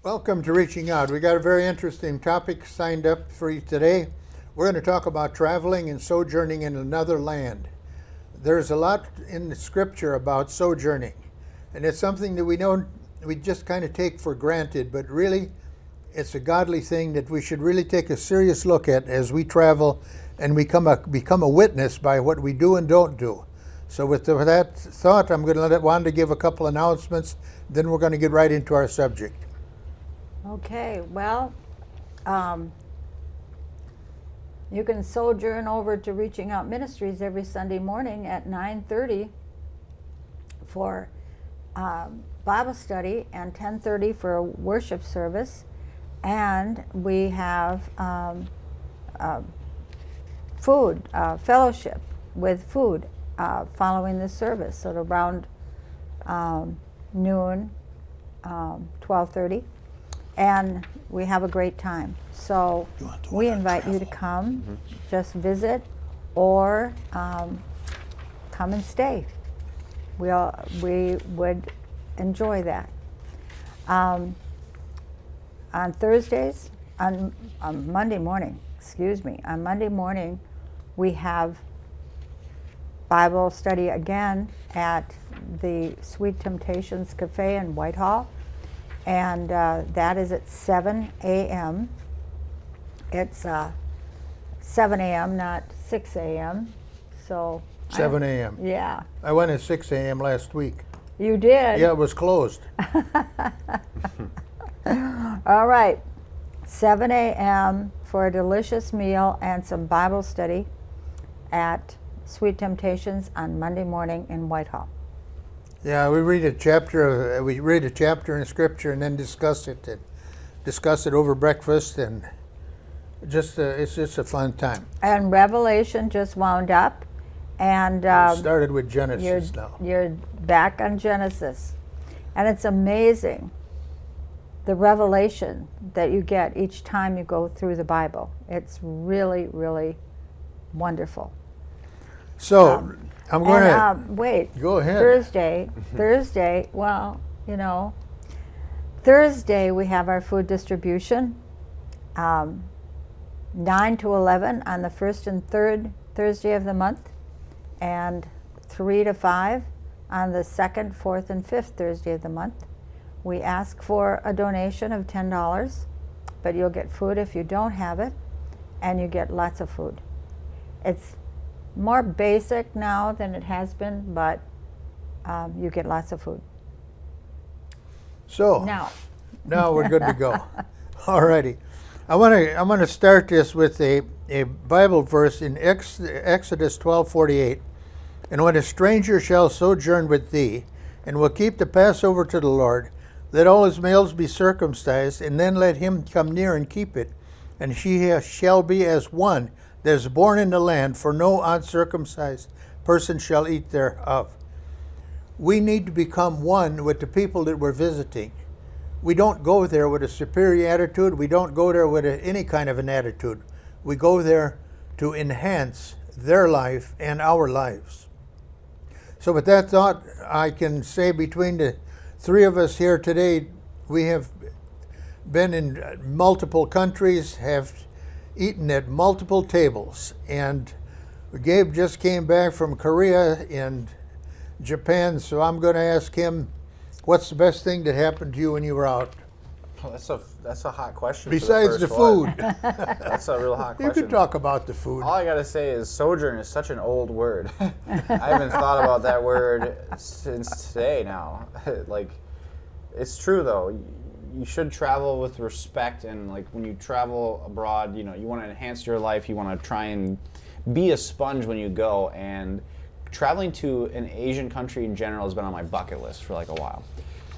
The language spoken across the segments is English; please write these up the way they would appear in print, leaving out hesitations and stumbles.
Welcome to Reaching Out. We got a very interesting topic signed up for you today. We're going to talk about traveling and sojourning in another land. There's a lot in the scripture about sojourning, and it's something that we just kind of take for granted, but really it's a godly thing that we should really take a serious look at as we travel and become a witness by what we do and don't do. So with that thought, I'm going to let Wanda give a couple announcements, then we're going to get right into our subject. Okay, well, you can sojourn over to Reaching Out Ministries every Sunday morning at 9:30 for Bible study and 10:30 for a worship service. And we have food, fellowship with food following the service. So around noon, 12:30. And we have a great time. So we invite you to come, just visit, or come and stay. We would enjoy that. On Thursdays, on Monday morning, on Monday morning, we have Bible study again at the Sweet Temptations Cafe in Whitehall. And that is at 7 a.m. It's 7 a.m., not 6 a.m. So 7 a.m. Yeah. I went at 6 a.m. last week. You did? Yeah, it was closed. All right. 7 a.m. for a delicious meal and some Bible study at Sweet Temptations on Monday morning in Whitehall. Yeah, we read a chapter in Scripture and then discuss it over breakfast, and it's just a fun time. And Revelation just wound up, and We started with Genesis now. You're back on Genesis, and it's amazing the revelation that you get each time you go through the Bible. It's really, really wonderful. So I'm going to wait. Go ahead. Thursday. Well, Thursday we have our food distribution, 9 to 11 on the first and third Thursday of the month, and 3 to 5 on the second, fourth, and fifth Thursday of the month. We ask for a donation of $10, but you'll get food if you don't have it, and you get lots of food. It's more basic now than it has been, but you get lots of food. So now we're good to go. Alrighty, I'm gonna start this with a Bible verse in Exodus 12:48. And when a stranger shall sojourn with thee, and will keep the Passover to the Lord, let all his males be circumcised, and then let him come near and keep it, and she shall be as one that is born in the land, for no uncircumcised person shall eat thereof. We need to become one with the people that we're visiting. We don't go there with a superior attitude. We don't go there with any kind of an attitude. We go there to enhance their life and our lives. So with that thought, I can say between the three of us here today, we have been in multiple countries, have eaten at multiple tables, and Gabe just came back from Korea and Japan, so I'm going to ask him, what's the best thing that happened to you when you were out? Well, that's a hot question. Besides the food. That's a real hot question. You could talk about the food. All I gotta say is sojourn is such an old word. I haven't thought about that word since today now. It's true though. You should travel with respect, and when you travel abroad, you want to enhance your life. You want to try and be a sponge when you go, and traveling to an Asian country in general has been on my bucket list for a while.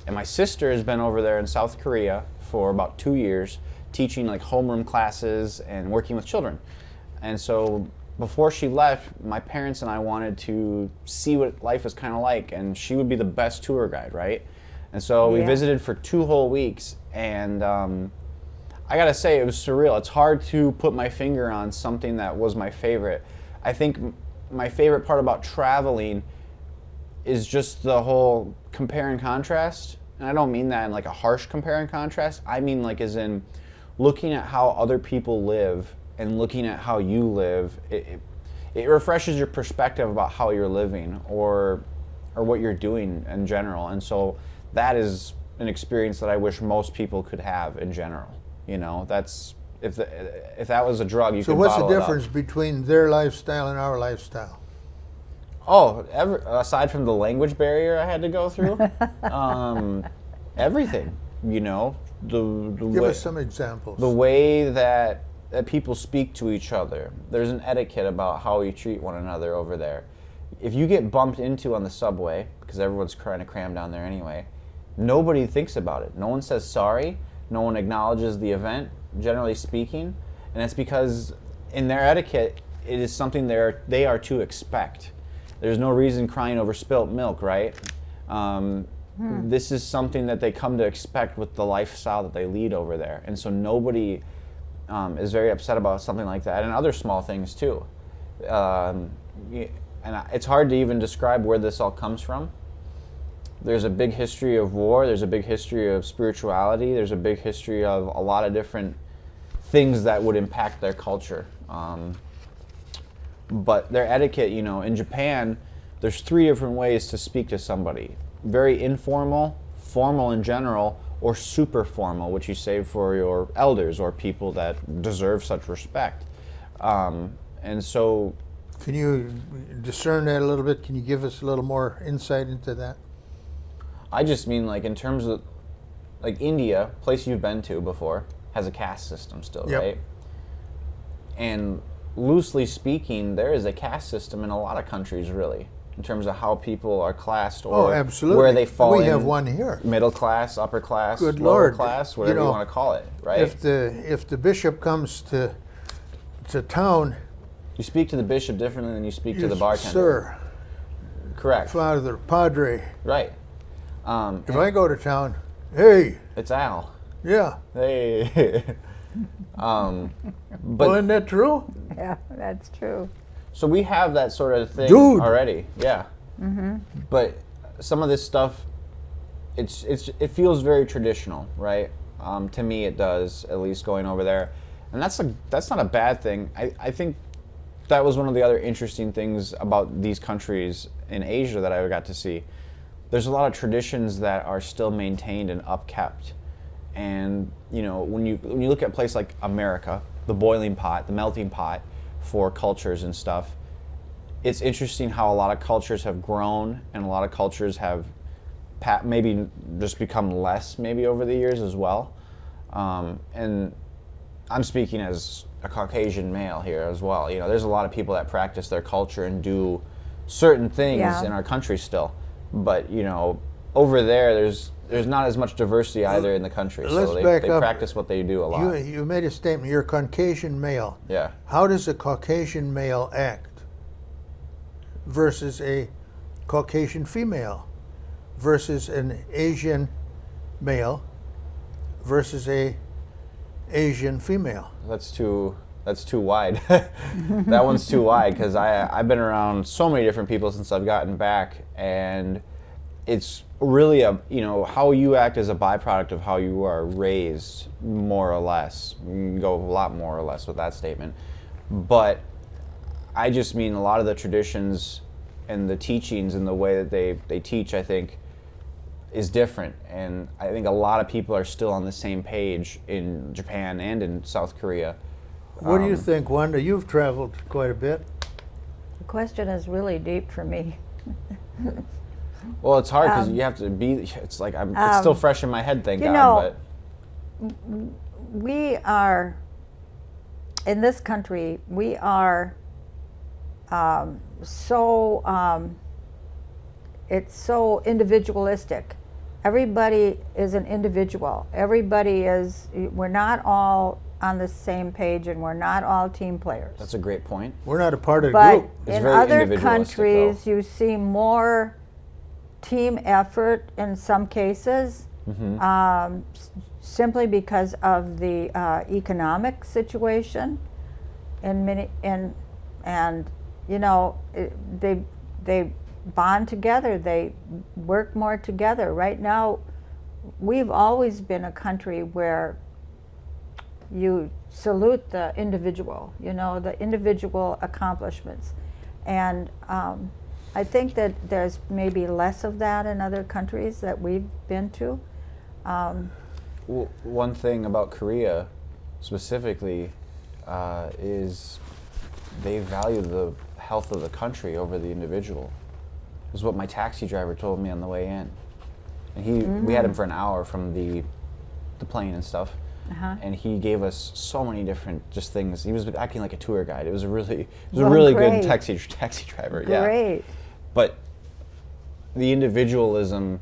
And my sister has been over there in South Korea for about 2 years, teaching homeroom classes and working with children. And so before she left, my parents and I wanted to see what life was kind of like, and she would be the best tour guide, right? And so we visited for 2 whole weeks, and I gotta say, it was surreal. It's hard to put my finger on something that was my favorite. I think my favorite part about traveling is just the whole compare and contrast and I don't mean that in like a harsh compare and contrast. I mean like as in looking at how other people live and looking at how you live. It refreshes your perspective about how you're living or what you're doing in general. And so that is an experience that I wish most people could have in general. You know, that's if that was a drug, you So could what's the bottle it up. difference between their lifestyle and our lifestyle? Oh, aside from the language barrier I had to go through, everything. You know, the Give way, us some examples. the way that people speak to each other. There's an etiquette about how you treat one another over there. If you get bumped into on the subway, because everyone's trying to cram down there anyway, nobody thinks about it. No one says sorry. No one acknowledges the event, generally speaking, and it's because in their etiquette, it is something they are to expect. There's no reason crying over spilt milk, right? This is something that they come to expect with the lifestyle that they lead over there. And so nobody is very upset about something like that, and other small things too. And it's hard to even describe where this all comes from. There's a big history of war, there's a big history of spirituality, there's a big history of a lot of different things that would impact their culture. But their etiquette, you know, in Japan, there's 3 different ways to speak to somebody. Very informal, formal in general, or super formal, which you save for your elders or people that deserve such respect. And so... Can you discern that a little bit? Can you give us a little more insight into that? I just mean like in terms of, like India, place you've been to before, has a caste system still, Yep. right? And loosely speaking, there is a caste system in a lot of countries, really, in terms of how people are classed or absolutely. where they fall We in. have one here. Middle class, upper class, Good lower Lord. class, whatever you want to call it, right? If the bishop comes to town, You speak to the bishop differently than you speak to the yes, bartender. sir, Correct. father, padre. Right. If I go to town, hey, It's Al. yeah. Hey. But Well, isn't that true? Yeah, that's true. so we have that sort of thing Dude. already, yeah. But some of this stuff, it feels very traditional, right? To me, it does, at least going over there, and that's not a bad thing. I think that was one of the other interesting things about these countries in Asia that I got to see. There's a lot of traditions that are still maintained and upkept, and you know when you look at a place like America, the boiling pot, the melting pot for cultures and stuff. It's interesting how a lot of cultures have grown and a lot of cultures have maybe just become less maybe over the years as well. And I'm speaking as a Caucasian male here as well. You know, there's a lot of people that practice their culture and do certain things Yeah. in our country still. But, you know, over there's not as much diversity either in the country. Let's So they back up. practice what they do a lot. You made a statement. You're a Caucasian male. Yeah. How does a Caucasian male act versus a Caucasian female versus an Asian male versus a Asian female? That's too wide. That one's too wide because I've been around so many different people since I've gotten back, and it's really how you act is a byproduct of how you are raised, more or less. You can go a lot more or less with that statement, but I just mean a lot of the traditions and the teachings and the way that they teach, I think, is different, and I think a lot of people are still on the same page in Japan and in South Korea. What do you think, Wanda? You've traveled quite a bit. The question is really deep for me. Well, it's hard because you have to be. It's like it's still fresh in my head, thank you God. know, But We are, in this country, we are it's so individualistic. Everybody is an individual. We're not all on the same page, and we're not all team players. that's a great point. We're not a part of the But group. It's in very other individualistic, countries, though. you see more team effort in some cases, simply because of the economic situation. And you know, they bond together. They work more together. Right now, we've always been a country where you salute the individual, the individual accomplishments. And I think that there's maybe less of that in other countries that we've been to. Well, one thing about Korea specifically is they value the health of the country over the individual. Is what my taxi driver told me on the way in. And we had him for an hour from the plane and stuff. And he gave us so many different just things. He was acting like a tour guide. It was a really good taxi driver. Great. Yeah. But the individualism,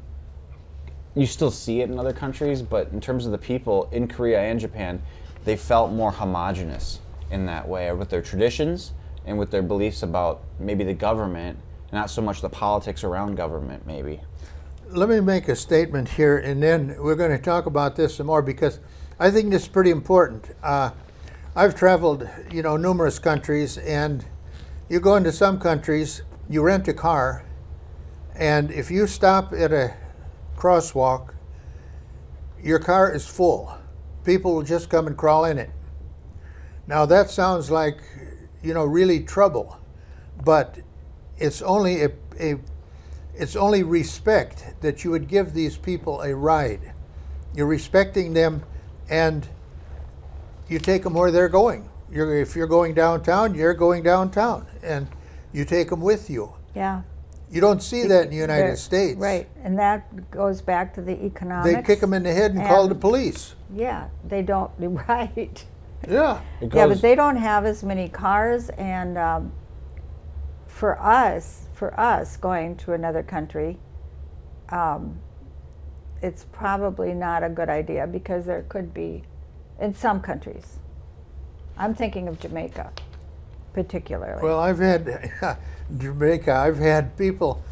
you still see it in other countries, but in terms of the people in Korea and Japan, they felt more homogenous in that way, with their traditions and with their beliefs about maybe the government, not so much the politics around government, maybe. Let me make a statement here, and then we're going to talk about this some more, because I think this is pretty important. I've traveled, numerous countries, and you go into some countries, you rent a car, and if you stop at a crosswalk, your car is full. People will just come and crawl in it. Now that sounds like, really trouble, but it's only it's only respect that you would give these people a ride. You're respecting them, and you take them where they're going. If you're going downtown, you're going downtown, and you take them with you. Yeah. You don't see that in the United States. Right, and that goes back to the economics. They kick them in the head and call the police. Yeah, they don't, right. Yeah. Yeah, but they don't have as many cars, and for us going to another country, it's probably not a good idea, because there could be, in some countries, I'm thinking of Jamaica particularly. Well, I've had Jamaica, I've had people,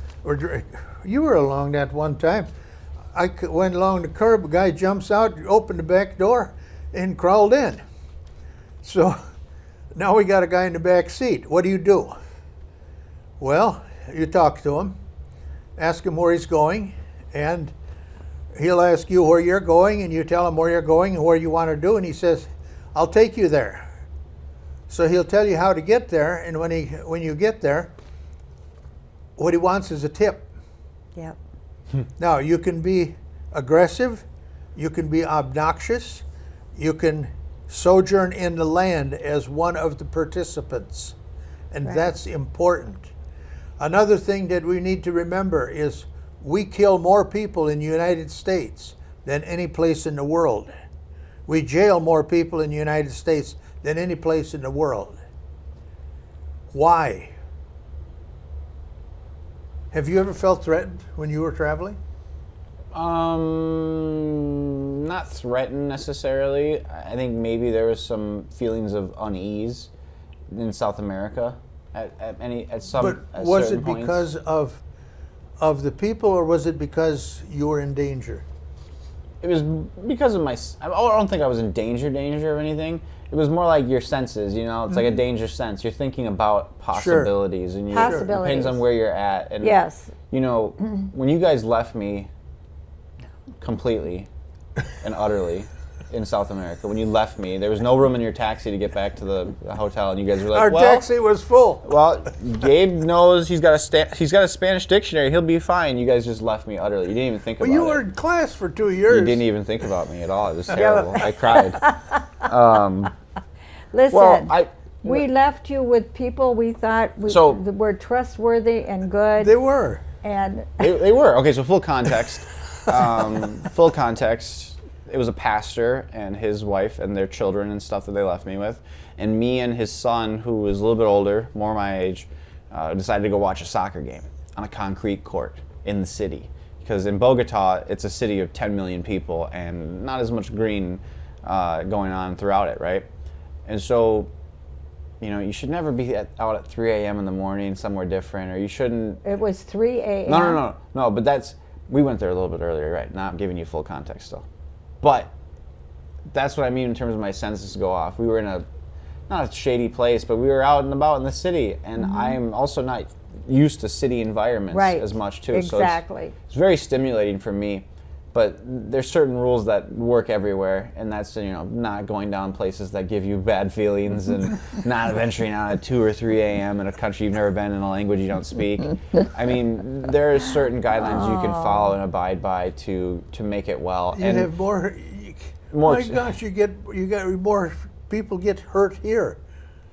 you were along that one time. I went along the curb, a guy jumps out, opened the back door, and crawled in. So now we got a guy in the back seat. What do you do? Well, you talk to him, ask him where he's going, and he'll ask you where you're going, and you tell him where you're going and where you want to do, and he says, I'll take you there. So he'll tell you how to get there, and when you get there, what he wants is a tip. Yep. Now, you can be aggressive, you can be obnoxious, you can sojourn in the land as one of the participants, and that's important. Another thing that we need to remember is we kill more people in the United States than any place in the world. We jail more people in the United States than any place in the world. Why? Have you ever felt threatened when you were traveling? Not threatened necessarily. I think maybe there was some feelings of unease in South America at some. But was certain it because of the people, or was it because you were in danger? It was because of I don't think I was in danger of anything. It was more like your senses, It's like a danger sense. You're thinking about possibilities, and it depends on where you're at. And yes. When you guys left me completely and utterly in South America, when you left me, there was no room in your taxi to get back to the hotel, and you guys were like, Our taxi was full. Well, Gabe knows he's got a Spanish dictionary. He'll be fine. You guys just left me utterly. You didn't even think about it. Well, you were in class for 2 years. You didn't even think about me at all. It was terrible. I cried. Listen, we left you with people we thought were trustworthy and good. They were. And they were. Okay, so full context. Full context. It was a pastor and his wife and their children and stuff that they left me with. And me and his son, who was a little bit older, more my age, decided to go watch a soccer game on a concrete court in the city. Because in Bogota, it's a city of 10 million people and not as much green going on throughout it, right? And so, you should never be out at 3 a.m. in the morning somewhere different, or you shouldn't. It was 3 a.m. No, but we went there a little bit earlier, right? Not giving you full context still. But that's what I mean in terms of my senses go off. We were in not a shady place, but we were out and about in the city, and I'm also not used to city environments as much too. Exactly. So it's very stimulating for me But there's certain rules that work everywhere, and that's, you know, not going down places that give you bad feelings and not venturing out at 2 or 3 a.m. in a country you've never been in, a language you don't speak. I mean, there are certain guidelines you can follow and abide by to make it well. You and have more. More My gosh, you got more people get hurt here.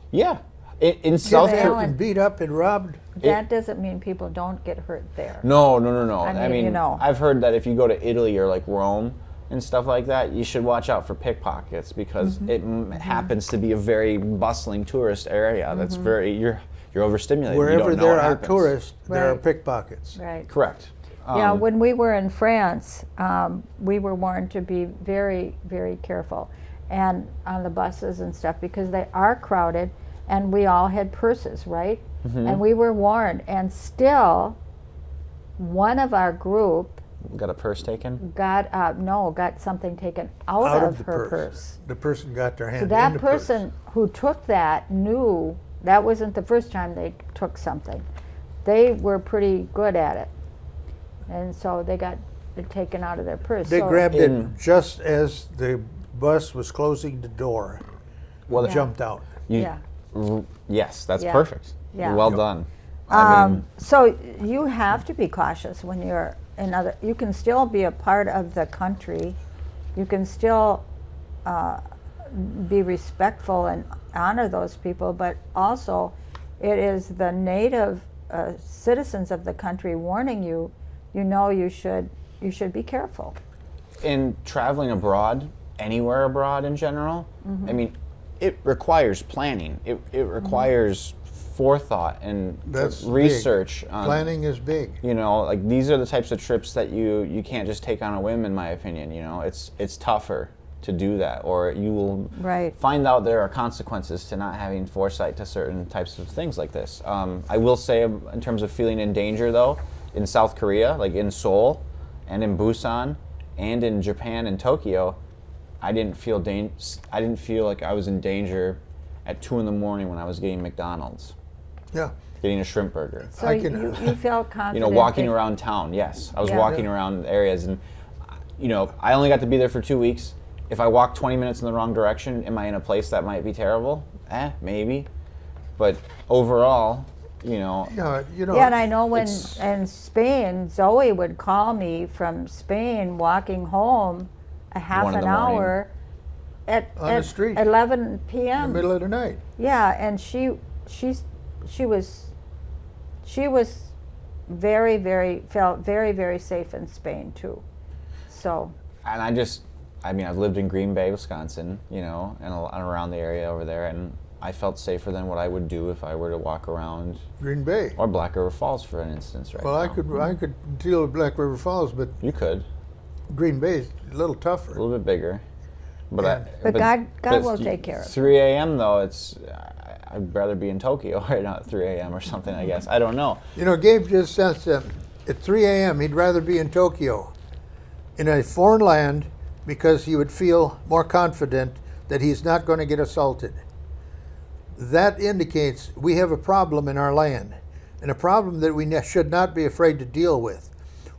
yeah. In South Alan, And beat up and robbed. That doesn't mean people don't get hurt there. No. I mean, you know. I've heard that if you go to Italy or like Rome and stuff like that, you should watch out for pickpockets because it happens to be a very bustling tourist area. That's very you're overstimulated. You Wherever don't know there what are happens. tourists, there are Right. pickpockets. Right. Correct. Yeah, when we were in France, we were warned to be very, very careful, and on the buses and stuff because they are crowded, and we all had purses, right? And we were warned, and still, one of our group Got a purse taken? got something taken out of the her purse. The person got their hand So in that the person who took that knew that wasn't the first time they took something. They were pretty good at it. And so they got it taken out of their purse. They So- grabbed it just as the bus was closing the door. Well, Jumped out. Yeah. Yes, that's Yeah. perfect. Yeah. Well done. I mean, So you have to be cautious when you're in other. You can still be a part of the country. You can still be respectful and honor those people, but also it is the native citizens of the country warning you. You know you should be careful. in traveling abroad, anywhere abroad in general, I mean, it requires planning. It requires forethought and That's research. big. On, Planning is big. You know, like these are the types of trips that you can't just take on a whim, in my opinion. You know, it's tougher to do that, or you will Right. find out there are consequences to not having foresight to certain types of things like this. I will say, in terms of feeling in danger, though, in South Korea, like in Seoul, and in Busan, and in Japan and Tokyo, I didn't feel like I was in danger at 2 a.m. when I was getting McDonald's, Yeah. getting a shrimp burger. So I can- you felt confident. You know, walking that- around town. Yes, I was Yeah. walking around areas, and you know, I only got to be there for 2 weeks. If I walk 20 minutes in the wrong direction, am I in a place that might be terrible? Maybe. But overall, you know, Yeah, you know. Yeah, and I know when It's- in Spain, Zoe would call me from Spain walking home a half 1 in an the morning. hour at, On the street. 11 in the p.m. middle of the night. Yeah, and she was felt very, very safe in Spain too. So and I mean, I've lived in Green Bay, Wisconsin, you know, and around the area over there, and I felt safer than what I would do if I were to walk around, Green Bay. or Black River Falls, for an instance, right Well, now. I could deal with Black River Falls, but You could. Green Bay is a little A tougher. little bit bigger. But, Yeah. But God will take care of it. 3 a.m. though, I'd rather be in Tokyo right now at 3 a.m. or something, I guess. I don't know. You know, Gabe just said that at 3 a.m. he'd rather be in Tokyo, in a foreign land, because he would feel more confident that he's not going to get assaulted. That indicates we have a problem in our land, and a problem that we should not be afraid to deal with.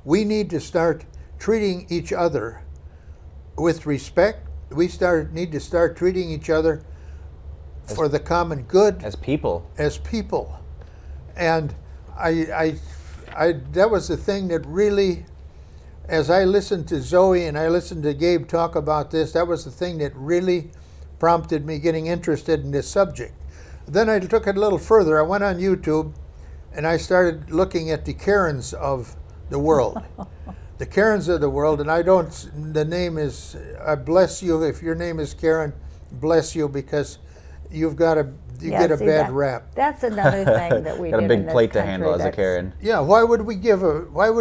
We need to start treating each other with respect. We need to start treating each other for the common good As people, as people. And I that was the thing that really, as I listened to Zoe and I listened to Gabe talk about this, that was the thing that really prompted me getting interested in this subject. Then I took it a little further. I went on YouTube and I started looking at the Karens of the world. The Karens of the world, and the name is, I bless you if your name is Karen, bless you, because you get a see, bad rap. That's another thing that we got a did big in this plate to country handle as a that's- Karen. Yeah, why would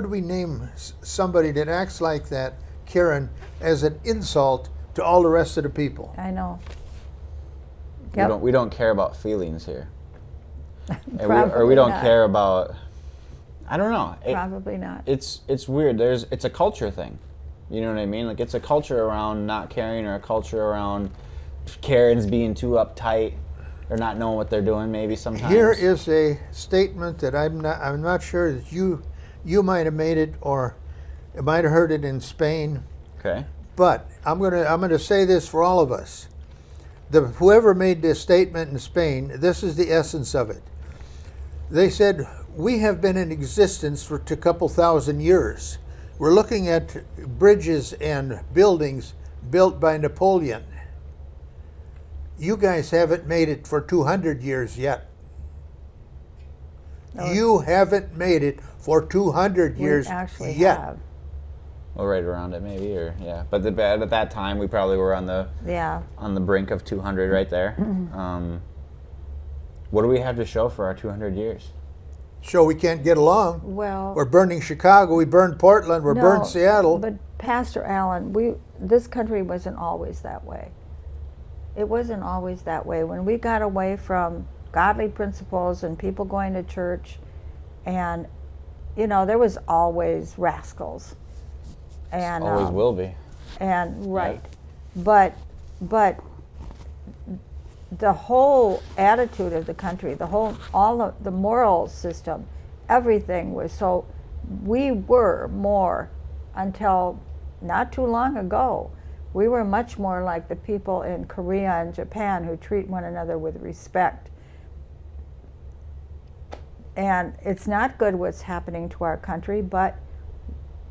we name somebody that acts like that, Karen, as an insult to all the rest of the people? I know. We don't care about feelings here. And Probably we don't not. care about, I don't know. Probably not. It's weird. It's a culture thing. You know what I mean? Like, it's a culture around not caring, or a culture around Karens being too uptight or not knowing what they're doing maybe sometimes. Here is a statement that I'm not sure that you might have made it, or You might have heard it in Spain. Okay. But I'm gonna say this for all of us. Whoever made this statement in Spain, this is the essence of it. They said, we have been in existence for a couple thousand years. We're looking at bridges and buildings built by Napoleon. You guys haven't made it for 200 years yet. No. You haven't made it for 200 years We actually yet. have. Well, right around it, maybe, or yeah. But at that time, we probably were on the Yeah. brink of 200, right there. What do we have to show for our 200 years? So we can't get along. Well, We're burning Chicago, we burned Portland, we're burned Seattle. But Pastor Allen, this country wasn't always that way. It wasn't always that way. When we got away from godly principles and people going to church, and there was always rascals. And Always will be. And right. But the whole attitude of the country, all of the moral system, everything was so, we were more, until not too long ago, we were much more like the people in Korea and Japan who treat one another with respect. And it's not good what's happening to our country, but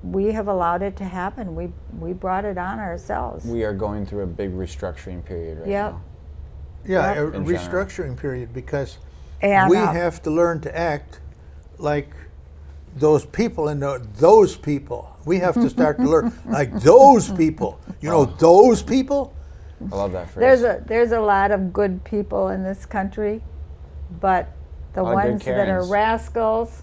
we have allowed it to happen. We brought it on ourselves. We are going through a big restructuring period right Yep. now. Yeah, a In restructuring period, because And, we have to learn to act like those people and those people. We have to start to learn like those people. Those people? I love that phrase. There's a lot of good people in this country, but the lot of good ones that are Karens. rascals,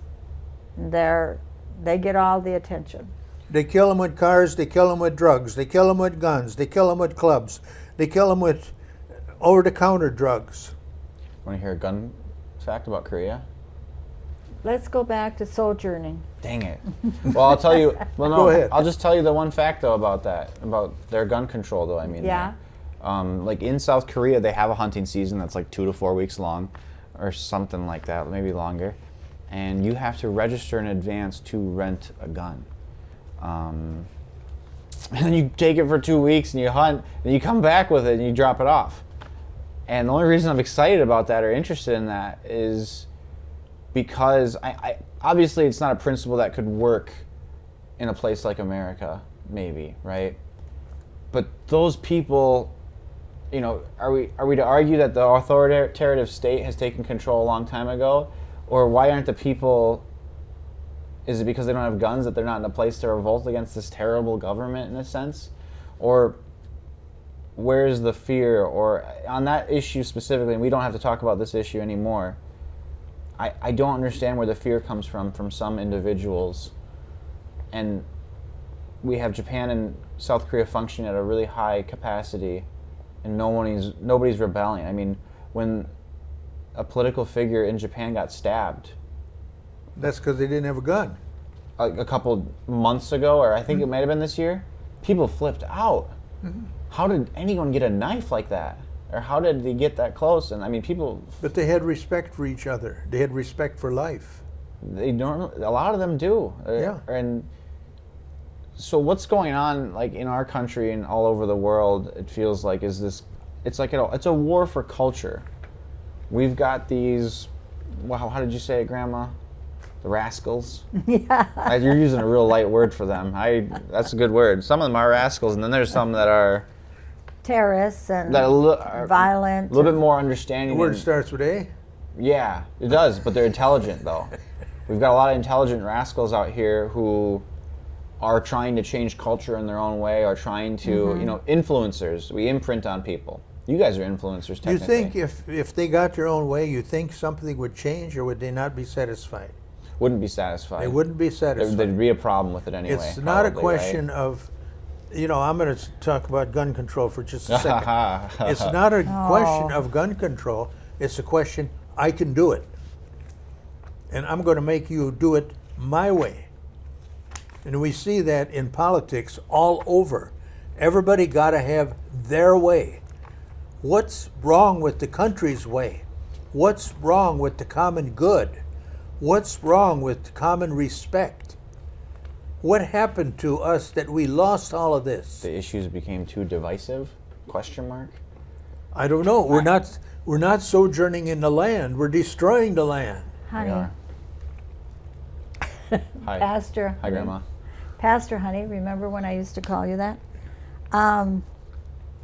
they get all the attention. They kill them with cars, they kill them with drugs, they kill them with guns, they kill them with clubs, they kill them with over-the-counter drugs. Want to hear a gun fact about Korea? Let's go back to sojourning. Dang it. Well, I'll tell you. Well, no, Go ahead. I'll just tell you the one fact though about their gun control though. I mean, Yeah. like in South Korea, they have a hunting season that's like 2 to 4 weeks long, or something like that, maybe longer, and you have to register in advance to rent a gun. And then you take it for 2 weeks and you hunt, and you come back with it and you drop it off. And the only reason I'm excited about that or interested in that is because I obviously it's not a principle that could work in a place like America, maybe, right? But those people, are we to argue that the authoritative state has taken control a long time ago? Or why aren't the people, is it because they don't have guns that they're not in a place to revolt against this terrible government in a sense? Or where's the fear? Or on that issue specifically, and we don't have to talk about this issue anymore, I don't understand where the fear comes from some individuals. And we have Japan and South Korea functioning at a really high capacity, and nobody's rebelling. I mean, when a political figure in Japan got stabbed That's because they didn't have a gun. a couple months ago, or I think it might have been this year, people flipped out. How did anyone get a knife like that? Or how did they get that close? And I mean, people, But they had respect for each other. They had respect for life. a lot of them do. Yeah. And so what's going on, like in our country and all over the world, it feels like it's a war for culture. We've got these, wow, how did you say it, Grandma? The rascals? Yeah. You're using a real light word for them. That's a good word. Some of them are rascals, and then there's some that are Terrorists and are violent. a little bit more understanding. The word and- starts with A. Yeah, it does, but they're intelligent though. We've got a lot of intelligent rascals out here who are trying to change culture in their own way, are trying to, influencers. We imprint on people. You guys are influencers, technically. You think if they got their own way, you think something would change, or would they not be satisfied? Wouldn't be satisfied. They wouldn't be satisfied. There'd be a problem with it anyway. It's not a probably, question right? of, I'm going to talk about gun control for just a second. It's not a question of gun control. It's a question, I can do it. And I'm going to make you do it my way. And we see that in politics all over. Everybody got to have their way. What's wrong with the country's way? What's wrong with the common good? What's wrong with common respect? What happened to us that we lost all of this? The issues became too divisive? Question mark. I don't know. We're not sojourning in the land. We're destroying the land. We Honey, are. Hi. Pastor. Hi, Grandma. Pastor, honey, remember when I used to call you that?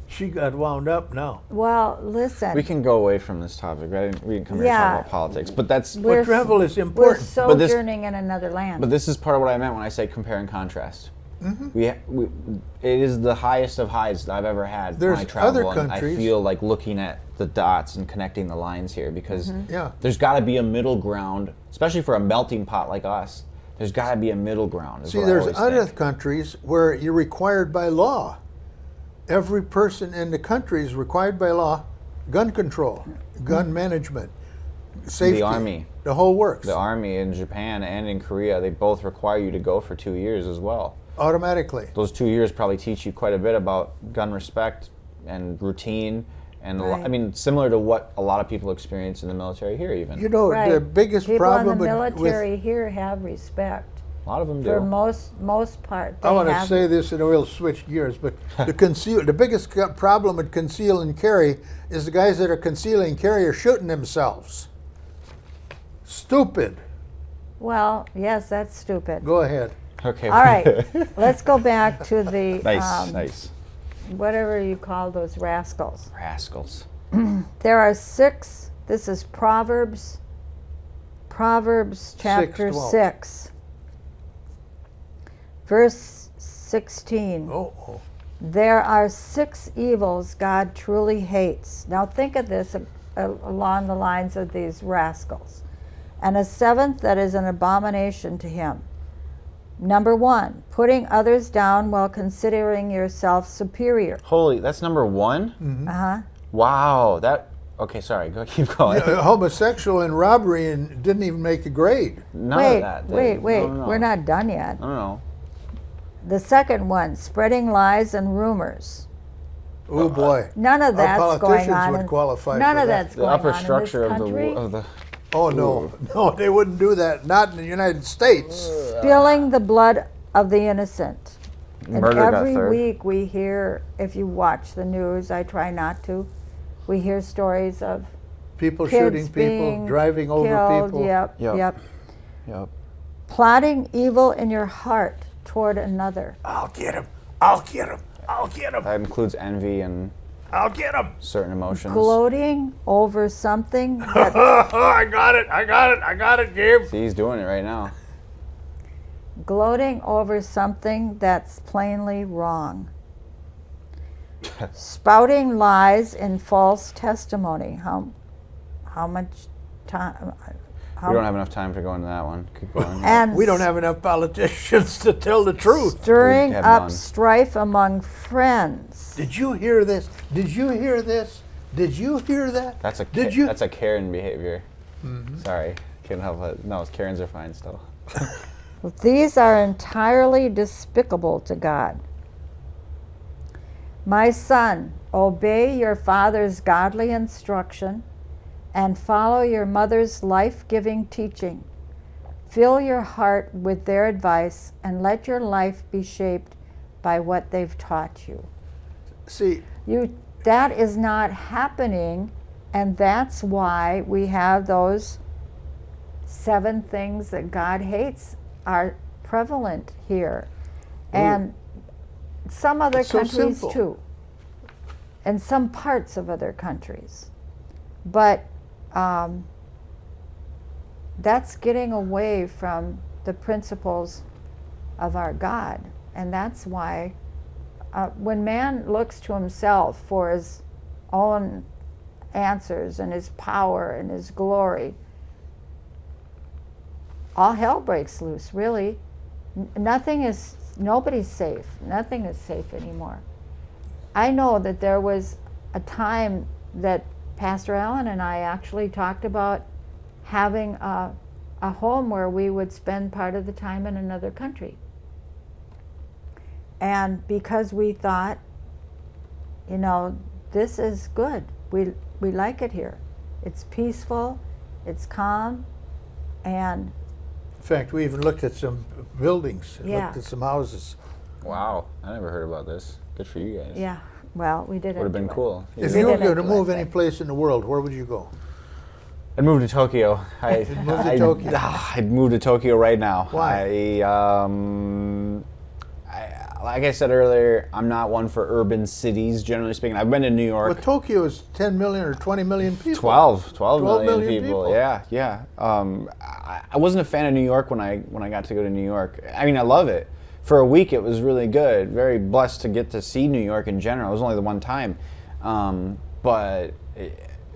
She got wound up now. Well, listen. We can go away from this topic, right? We can come here and Yeah. talk about politics, but that's. We're- But travel is We're important. But this- sojourning in another land. But this is part of what I meant when I say compare and contrast. We it is the highest of highs that I've ever had There's when I travel. other and countries- I feel like looking at the dots and connecting the lines here because Yeah. there's got to be a middle ground, especially for a melting pot like us. There's got to be a middle ground. Is See, what I there's always other think. countries where you're required by law. Every person in the country is required by law, gun control, gun management, safety. The Army. The whole works. The Army in Japan and in Korea, they both require you to go for 2 years as well. Automatically. Those 2 years probably teach you quite a bit about gun respect and routine, and Right. I mean, similar to what a lot of people experience in the military here. Even You know, right. the biggest People problem in the with military here have respect. a lot of them For do. most part, they I want to have. say this, and we'll switch gears. But the biggest problem with conceal and carry is the guys that are concealing and carry are shooting themselves. Stupid. Well, yes, that's stupid. Go ahead. Okay. All right, let's go back to the nice. whatever you call those rascals. Rascals. There are 6. This is Proverbs chapter 6:12. 6, verse 16. Oh. There are 6 evils God truly hates. Now think of this along the lines of these rascals. And a 7th that is an abomination to him. Number 1, putting others down while considering yourself superior. Holy, that's number 1? Uh-huh. Wow. Okay, sorry. Keep going. Homosexual and robbery and didn't even make the grade. None Wait, of that. wait. No. We're not done yet. No. The second one, spreading lies and rumors. Oh boy. None of that's Our going politicians on. would qualify None for of that. that's The going upper on structure in this of country. the. Oh no, they wouldn't do that. Not in the United States. Spilling the blood of the innocent. And Murder got every third. week we hear, if you watch the news, I try not to, we hear stories of People kids shooting people, being driving over killed. people. Yep. Yep. Plotting evil in your heart toward another. I'll get him. I'll get him. I'll get him. That includes envy and I'll get him. certain emotions. Gloating over something that I got it. I got it, Gabe. See, he's doing it right now. gloating over something that's plainly wrong. Spouting lies in false testimony. How much time? We don't have enough time to go into that one. Keep going. And We don't have enough politicians to tell the truth. stirring We have up none. strife among friends. Did you hear this? Did you hear this? Did you hear that? That's a Did you? that's a Karen behavior. Sorry, can't help it. No, Karens are fine still. These are entirely despicable to God. My son, obey your father's godly instruction and follow your mother's life-giving teaching. Fill your heart with their advice and let your life be shaped by what they've taught you. See, That is not happening, and that's why we have those 7 things that God hates are prevalent here. And some other It's so countries simple. too. And some parts of other countries. But that's getting away from the principles of our God. And that's why when man looks to himself for his own answers and his power and his glory, all hell breaks loose, really. Nobody's safe. Nothing is safe anymore. I know that there was a time that Pastor Allen and I actually talked about having a home where we would spend part of the time in another country. And because we thought, this is good. We like it here. It's peaceful, it's calm, and fact, we even looked at some buildings, Yeah. looked at some houses. Wow, I never heard about this. Good for you guys. Yeah. Well, we didn't. Would have been do it. cool. If We you were didn't going to do move it, any but- place in the world, where would you go? I'd move to Tokyo. move to Tokyo. I'd move to Tokyo right now. Why? Like I said earlier, I'm not one for urban cities, generally speaking. I've been to New York. Well, Tokyo is 10 million or 20 million people. 12 million million people. people. Yeah. I wasn't a fan of New York when I got to go to New York. I mean, I love it. For a week, it was really good. Very blessed to get to see New York in general. It was only the one time,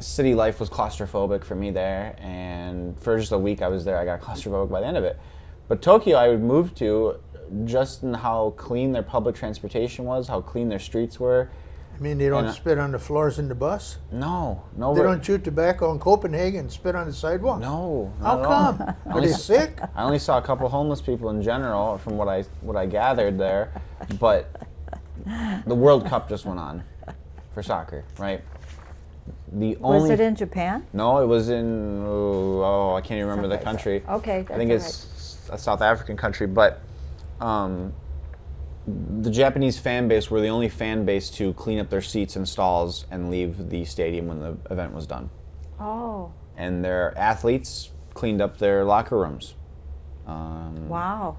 city life was claustrophobic for me there. And for just a week I was there, I got claustrophobic by the end of it. But Tokyo, I would move to just in how clean their public transportation was, how clean their streets were. I mean, they don't And, spit on the floors in the bus? No, They don't chew tobacco in Copenhagen and spit on the sidewalk? No. How not at all. come? I Are only they s- sick? I only saw a couple homeless people in general, from what I gathered there, but the World Cup just went on for soccer, right? The Was only it in Japan? no, it was in I can't even remember the Someplace. country. Okay, I think that's it's a South African country, but the Japanese fan base were the only fan base to clean up their seats and stalls and leave the stadium when the event was done. Oh, And their athletes cleaned up their locker rooms. wow.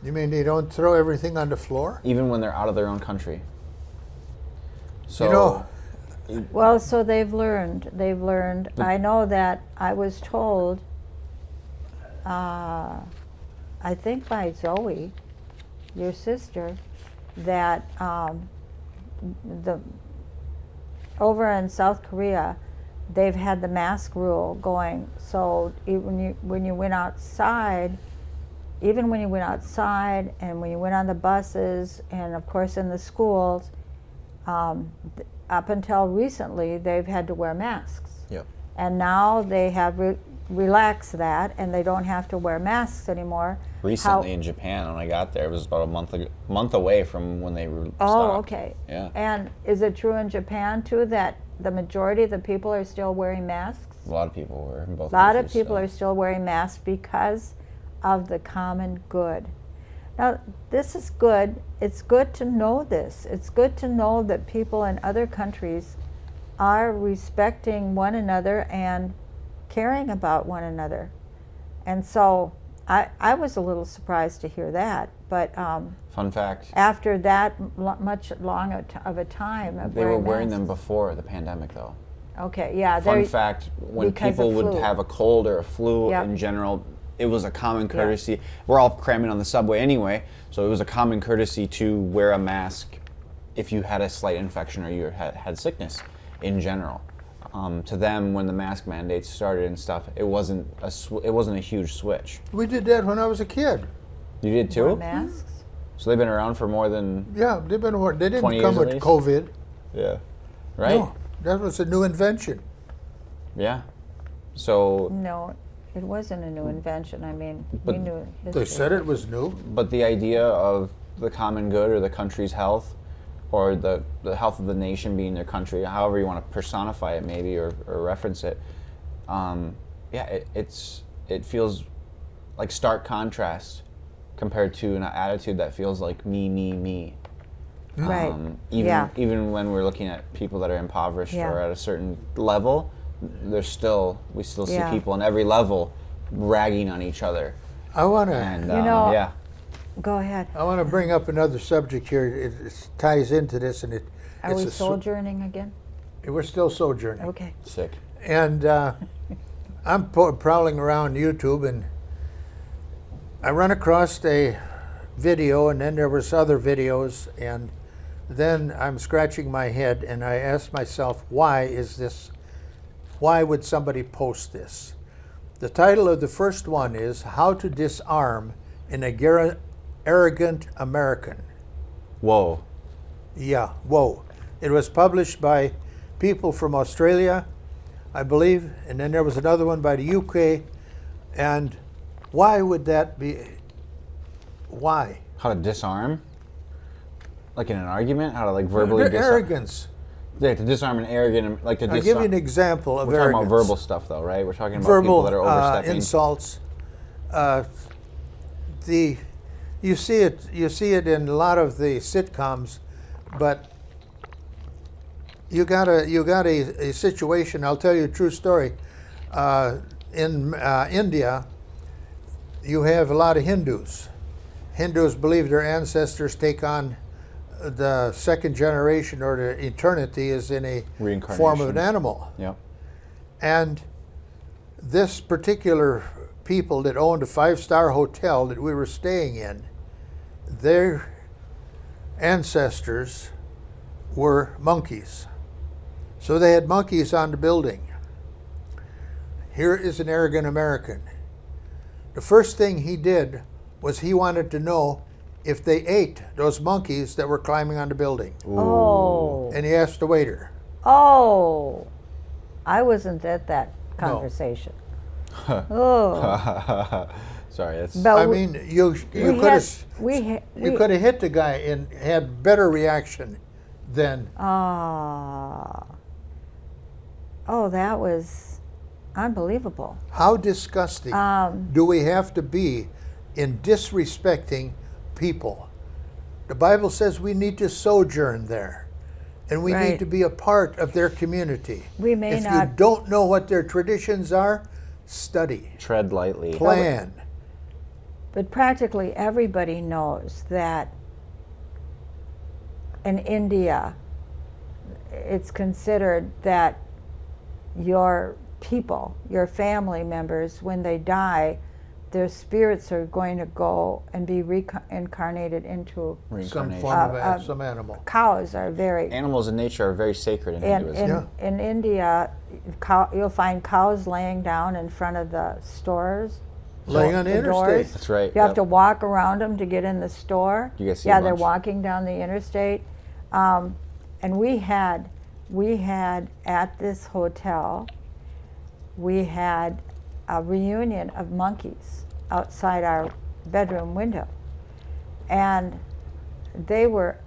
You mean they don't throw everything on the floor? Even when they're out of their own country. So, You know, Well, so they've learned. They've learned. I know that I was told, I think by Zoe, your sister, that the over in South Korea, they've had the mask rule going. So even when you went outside, even when you went outside and when you went on the buses and of course in the schools, up until recently, they've had to wear masks. Yep. And now they have relaxed that, and they don't have to wear masks anymore. recently in Japan, when I got there, it was about a month away from when they Oh, stopped. okay. Yeah. And is it true in Japan too that the majority of the people are still wearing masks? A lot of people were in both A lot of countries, people so. are still wearing masks because of the common good. Now, this is good. It's good to know this. It's good to know that people in other countries are respecting one another and caring about one another. And so I was a little surprised to hear that. But Fun fact, after that much long of a time of they were wearing wearing them masks. before the pandemic, though. Okay, yeah. Fun they- fact, when because people of would flu. have a cold or a flu Yep. in general, it was a common courtesy. We're all cramming on the subway anyway, so it was a common courtesy to wear a mask if you had a slight infection or you had sickness in general. To them, when the mask mandates started and stuff, it wasn't a huge switch. we did that when I was a kid. You did Wear too? masks. So they've been around for more than Yeah, they've been. They 20 didn't come years at with least? COVID. yeah, right? No, that was a new invention. Yeah. So, No, it wasn't a new invention. I mean, we But knew They history. said it was new. but the idea of the common good or the country's health, or the health of the nation being their country, however you want to personify it, maybe or reference it. It feels like stark contrast compared to an attitude that feels like me. Right. Even Yeah. when we're looking at people that are impoverished Yeah. or at a certain level, we still see Yeah. people on every level ragging on each other. I want to. And You know- yeah, Go ahead. I want to bring up another subject here. It ties into this, and Are it's we a sojourning again? we're still sojourning. Okay. sick. And I'm prowling around YouTube, and I run across a video, and then there was other videos, and then I'm scratching my head, and I ask myself, why is this? Why would somebody post this? The title of the first one is "How to Disarm an Arrogant American." Whoa. Yeah, whoa. It was published by people from Australia, I believe, and then there was another one by the UK. And why would that be? Why? How to disarm? Like in an argument? How to like verbally disarm? Arrogance. Yeah, to disarm an arrogant, like to I'll disarm. give you an example of We're talking arrogance. about verbal stuff, though, right? We're talking about Verbal people that are overstepping. insults. the you see it in a lot of the sitcoms, but you got a situation. I'll tell you a true story. In India, you have a lot of Hindus. Hindus believe their ancestors take on the second generation, or the eternity is in a form of an animal. Yep. And this particular people that owned a 5-star hotel that we were staying in, their ancestors were monkeys. So they had monkeys on the building. Here is an arrogant American. The first thing he did was he wanted to know if they ate those monkeys that were climbing on the building. Oh. And he asked the waiter. Oh. I wasn't at that conversation. Oh. Sorry, that's. But I mean, you could have we hit the guy and had better reaction than. Oh, that was unbelievable. How disgusting do we have to be in disrespecting people? The Bible says we need to sojourn there, and we need Right. to be a part of their community. We may if not- you don't know what their traditions are, study, Tread lightly. plan. But practically everybody knows that in India, it's considered that your people, your family members, when they die, their spirits are going to go and be reincarnated into Some Reincarnation. form of some animal. cows. Are very Animals in nature are very sacred in in Hinduism. in India, you'll find cows laying down in front of the stores. Laying on the doors. interstate. That's right. You have yep. to walk around them to get in the store. You guys see yeah, a they're bunch. walking down the interstate. And we had at this hotel, we had a reunion of monkeys outside our bedroom window, and they were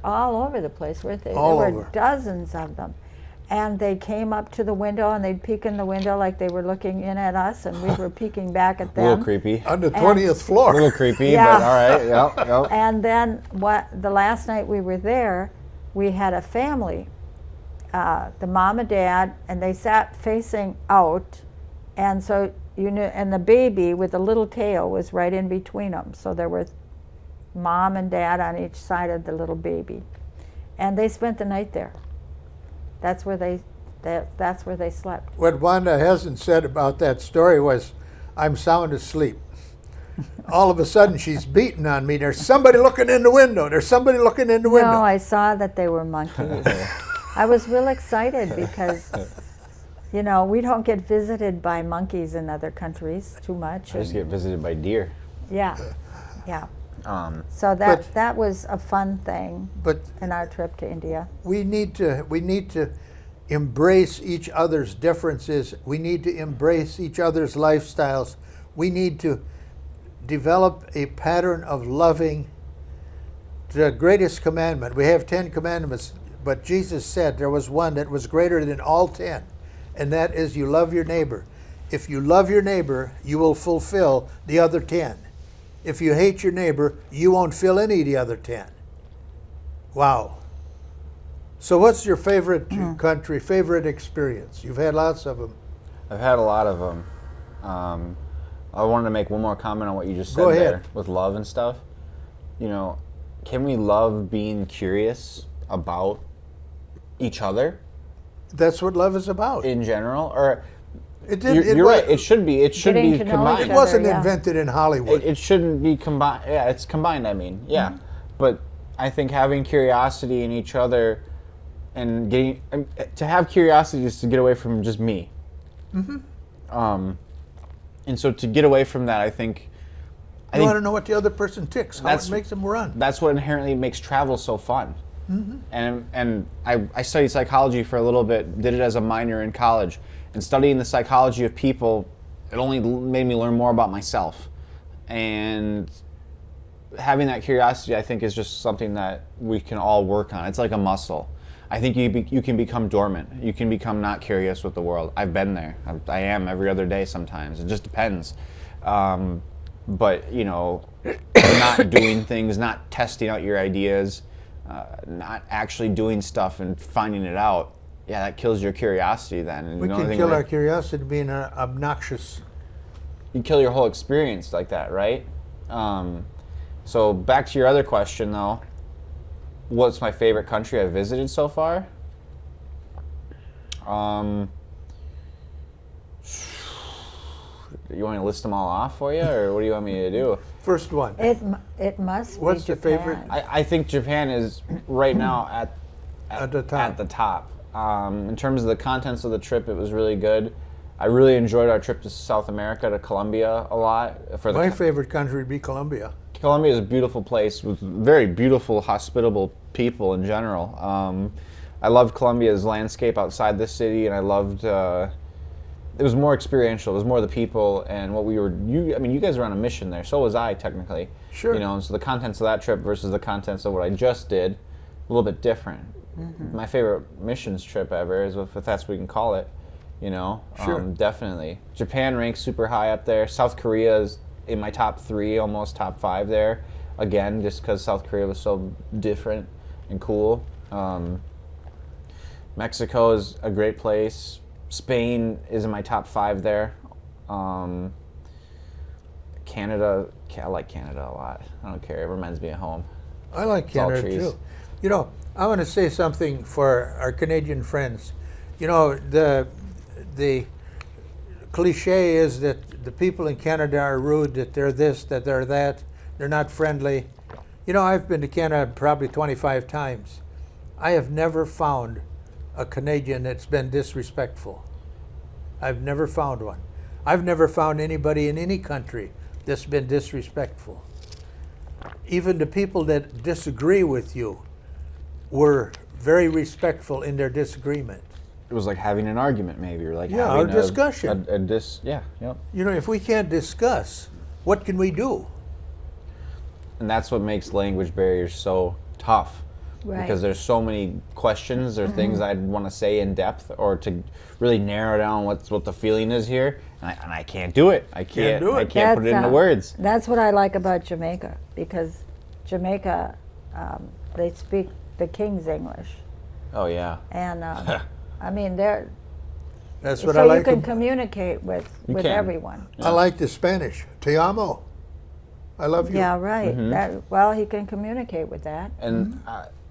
all over the place, weren't they? All there were over. dozens of them. And they came up to the window and they'd peek in the window like they were looking in at us, and we were peeking back at A them. little creepy. On the 20th floor. A little creepy, Yeah. but all right. Yep. Yep. And then the last night we were there, we had a family, the mom and dad, and they sat facing out, and so and the baby with the little tail was right in between them. So there were mom and dad on each side of the little baby, and they spent the night there. That's where they slept. What Wanda hasn't said about that story was, I'm sound asleep. All of a sudden, she's beating on me. There's somebody looking in the window. There's somebody looking in the window. No, I saw that they were monkeys. I was real excited because, we don't get visited by monkeys in other countries too much. I just get visited by deer. Yeah. So But- that was a fun thing But in our trip to India. we need to embrace each other's differences. We need to embrace each other's lifestyles. We need to develop a pattern of loving. The greatest commandment, we have 10 commandments, but Jesus said there was one that was greater than all 10, and that is you love your neighbor. If you love your neighbor, you will fulfill the other 10. If you hate your neighbor, you won't fill any of the other 10. Wow. So what's your favorite country, favorite experience? You've had lots of them. I've had a lot of them. I wanted to make one more comment on what you just said Go ahead. there with love and stuff. Can we love being curious about each other That's what love is about. in general? Or It you're right. It should be. It should Getting be to know combined. each It wasn't yeah. invented in Hollywood. It shouldn't be combined. Yeah, it's combined. I mean, yeah. Mm-hmm. But I think having curiosity in each other and to have curiosity is to get away from just me. And so to get away from that, I think you want to know what the other person ticks, how it makes them run. that's what inherently makes travel so fun. And I studied psychology for a little bit, did it as a minor in college, and studying the psychology of people, it only made me learn more about myself. And having that curiosity, I think, is just something that we can all work on. It's like a muscle. I think you can become dormant. You can become not curious with the world. I've been there. I am every other day sometimes. It just depends. But not doing things, not testing out your ideas, not actually doing stuff and finding it out, yeah, that kills your curiosity then. And We the only can thing kill that- our curiosity being obnoxious. You kill your whole experience like that, right? So back to your other question, though. What's my favorite country I've visited so far? You want me to list them all off for you, or what do you want me to do? First one. It must What's be your Japan. favorite? I think Japan is right now at the top. At the top. In terms of the contents of the trip, it was really good. I really enjoyed our trip to South America, to Colombia, a lot. My favorite country would be Colombia. Colombia is a beautiful place with very beautiful, hospitable people in general. I loved Colombia's landscape outside the city, and I loved. It was more experiential. It was more the people and what we were. You guys were on a mission there. So was I, technically. Sure. And so the contents of that trip versus the contents of what I just did, a little bit different. Mm-hmm. My favorite missions trip ever, is if that's what we can call it. Sure. Definitely. Japan ranks super high up there. South Korea is in my top 3, almost top 5 there. Again, just because South Korea was so different and cool. Mexico is a great place. Spain is in my top 5 there. Canada, I like Canada a lot. I don't care. It reminds me of home. I like It's all Canada trees. too. I want to say something for our Canadian friends. The cliche is that the people in Canada are rude, that they're this, that they're that, they're not friendly. I've been to Canada probably 25 times. I have never found a Canadian that's been disrespectful. I've never found one. I've never found anybody in any country that's been disrespectful. Even the people that disagree with you were very respectful in their disagreement. It was like having an argument, maybe, or like Yeah, having a discussion. Yep. If we can't discuss, what can we do? And that's what makes language barriers so tough. Right. Because there's so many questions or things I'd want to say in depth, or to really narrow down what the feeling is here, and I can't do it. I can't do it. I can't put it into words. That's what I like about Jamaica, because Jamaica, they speak the King's English, Oh yeah. and they're That's what so I you like. can communicate with can. everyone. I like the Spanish. Te amo. I love you. Yeah, right. He can communicate with that. And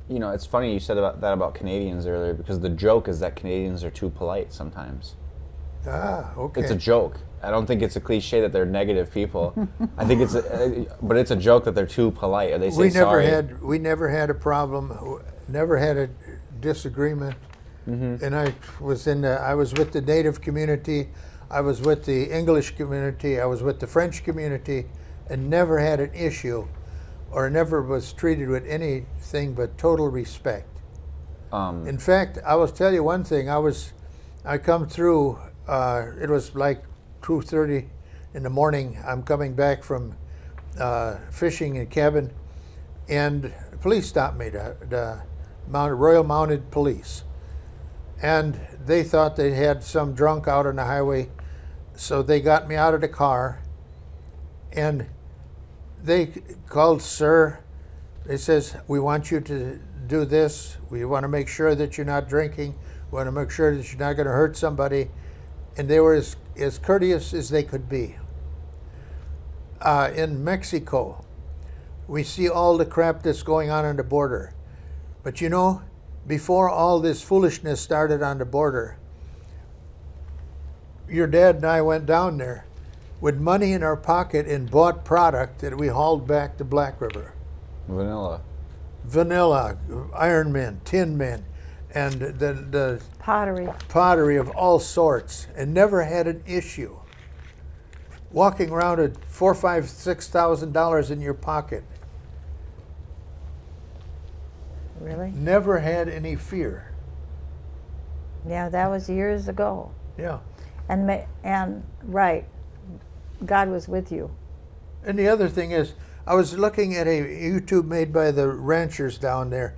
it's funny you said about Canadians earlier, because the joke is that Canadians are too polite sometimes. Ah, okay. It's a joke. I don't think it's a cliche that they're negative people. I think but it's a joke that they're too polite, or they say sorry. We never had a problem. Never had a disagreement. And I was with the Native community. I was with the English community. I was with the French community, and never had an issue, or never was treated with anything but total respect. In fact, I will tell you one thing. I come through. It was like 2:30 in the morning. I'm coming back from fishing in cabin, and police stopped me. The Royal Mounted Police, and they thought they had some drunk out on the highway, so they got me out of the car, and they called, "Sir," they says, "we want you to do this. We want to make sure that you're not drinking. We want to make sure that you're not going to hurt somebody." And they were as courteous as they could be. In Mexico, we see all the crap that's going on the border. But before all this foolishness started on the border, your dad and I went down there with money in our pocket and bought product that we hauled back to Black River. Vanilla, Iron Men, Tin Men, and the pottery of all sorts, and never had an issue. Walking around with $4,000, $5,000, $6,000 in your pocket. Really? Never had any fear. Yeah, that was years ago. Yeah. And right, God was with you. And the other thing is, I was looking at a YouTube made by the ranchers down there,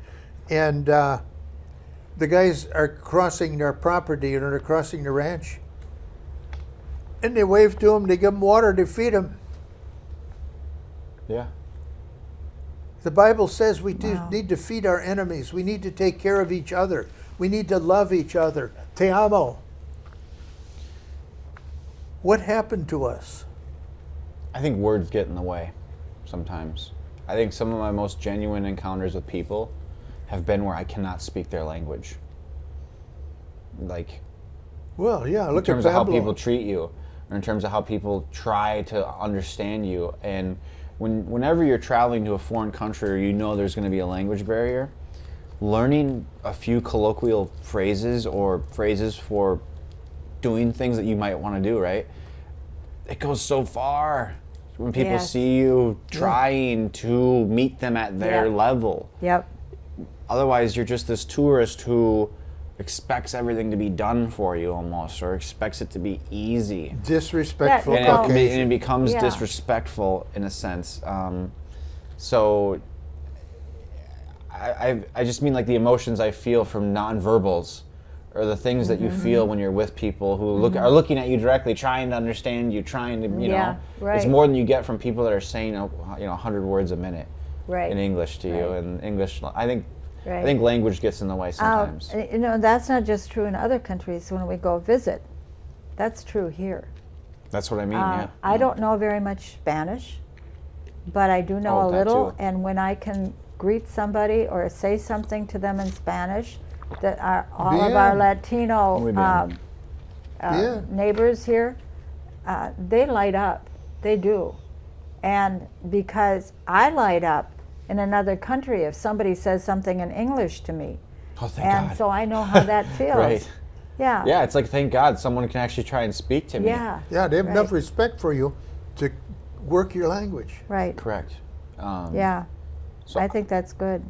and the guys are crossing their property, they're crossing the ranch, And they wave to them, they give them water, they feed them. Yeah. The Bible says we Wow. need to feed our enemies. We need to take care of each other. We need to love each other. Te amo. What happened to us? I think words get in the way sometimes. I think some of my most genuine encounters with people have been where I cannot speak their language. Like, Well, yeah, in look at terms of how Babylon. people treat you, or in terms of how people try to understand you. And whenever you're traveling to a foreign country or you know there's going to be a language barrier, learning a few colloquial phrases or phrases for doing things that you might want to do, right? It goes so far when people Yes. see you trying to meet them at their Yeah. level. Yep. Otherwise, you're just this tourist who expects everything to be done for you almost, or expects it to be easy. Disrespectful Yeah, And well- Caucasian. it becomes Yeah. disrespectful in a sense. So I just mean like the emotions I feel from nonverbals, or the things that you feel when you're with people who are looking at you directly, trying to understand you, trying to Yeah, know. right. It's more than you get from people that are saying 100 words a minute Right. in English to you. Right. And English, I think Right. language gets in the way sometimes. That's not just true in other countries when we go visit. That's true here. That's what I mean. Yeah. I don't know very much Spanish, but I do know Oh, a that little. too. And when I can greet somebody or say something to them in Spanish, that all of our Bien. Latino Muy bien. Yeah. neighbors here, they light up. They do. And because I light up in another country if somebody says something in English to me. Oh, thank And God. so I know how that feels. Right. Yeah. Yeah, it's like, thank God someone can actually try and speak to me. Yeah. Yeah, they have Right. enough respect for you to work your language. Right. Correct. Yeah. So I think that's good.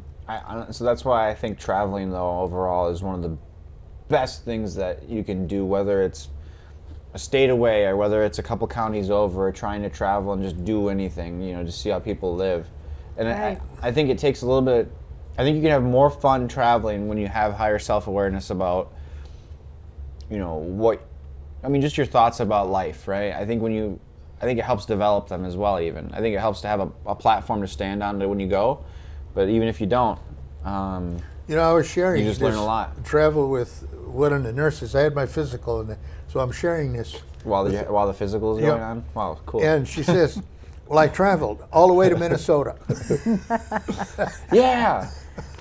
So that's why I think traveling, though, overall is one of the best things that you can do, whether it's a state away or whether it's a couple counties over, or trying to travel and just do anything, just see how people live. And Right. I think it takes a little bit, I think you can have more fun traveling when you have higher self-awareness about, just your thoughts about life, right? I think it helps develop them as well, even. I think it helps to have a platform to stand on when you go, but even if you don't, I was sharing You just learn this a lot. travel with one of the nurses. I had my physical, so I'm sharing this. while the physical is Yep. going on. Wow, cool. And she says, well, I traveled all the way to Minnesota. Yeah,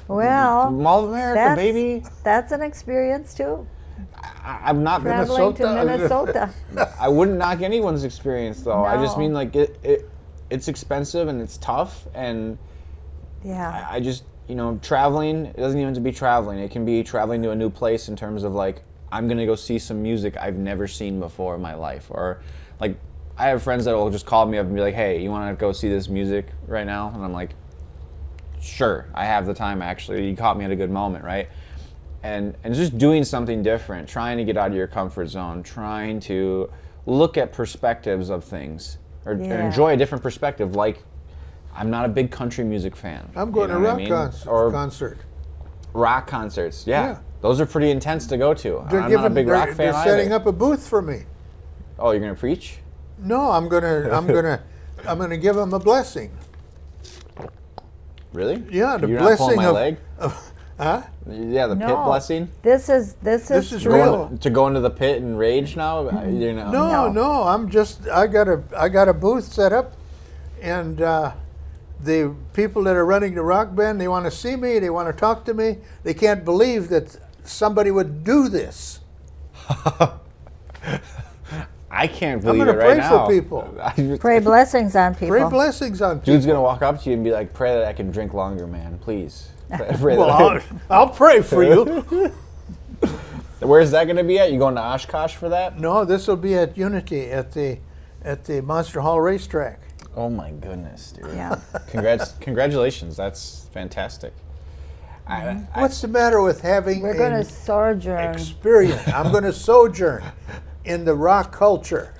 Well, Mall of America, that's, baby. that's an experience too. I'm not. Traveling to Minnesota? Minnesota. I wouldn't knock anyone's experience though. I just No. mean like it's expensive and it's tough, and Yeah. I just traveling. It doesn't even have to be traveling. It can be traveling to a new place in terms of like I'm gonna go see some music I've never seen before in my life, or like I have friends that will just call me up and be like, "Hey, you want to go see this music right now?" And I'm like, "Sure, I have the time. Actually, you caught me at a good moment, right?" And just doing something different, trying to get out of your comfort zone, trying to look at perspectives of things, or Yeah. enjoy a different perspective. Like, I'm not a big country music fan. I'm going you to know a what rock I mean? Or concert. rock concerts. Yeah. Yeah. Those are pretty intense to go to. They're I'm not a big rock fan they're setting either. up a booth for me. Oh, you're gonna preach? No, I'm gonna give them a blessing. Really? Yeah, the You're not pulling blessing my of, leg? Huh? Yeah, the pit No. blessing. This is is true. real. To go into the pit and rage now? You know. No, I got a booth set up, and the people that are running the rock band, they want to see me, they want to talk to me. They can't believe that somebody would do this. I can't I'm believe gonna it right pray now. for people. Pray blessings on people. Pray blessings on people. Dude's gonna walk up to you and be like, "Pray that I can drink longer, man. Please." Pray that Well, I'll pray for you. Where's that gonna be at? You going to Oshkosh for that? No, this will be at Unity at the Monster Hall racetrack. Oh my goodness, dude. Yeah. Congratulations. That's fantastic. What's the matter with having We're going to an sojourn. experience? I'm going to sojourn in the rock culture.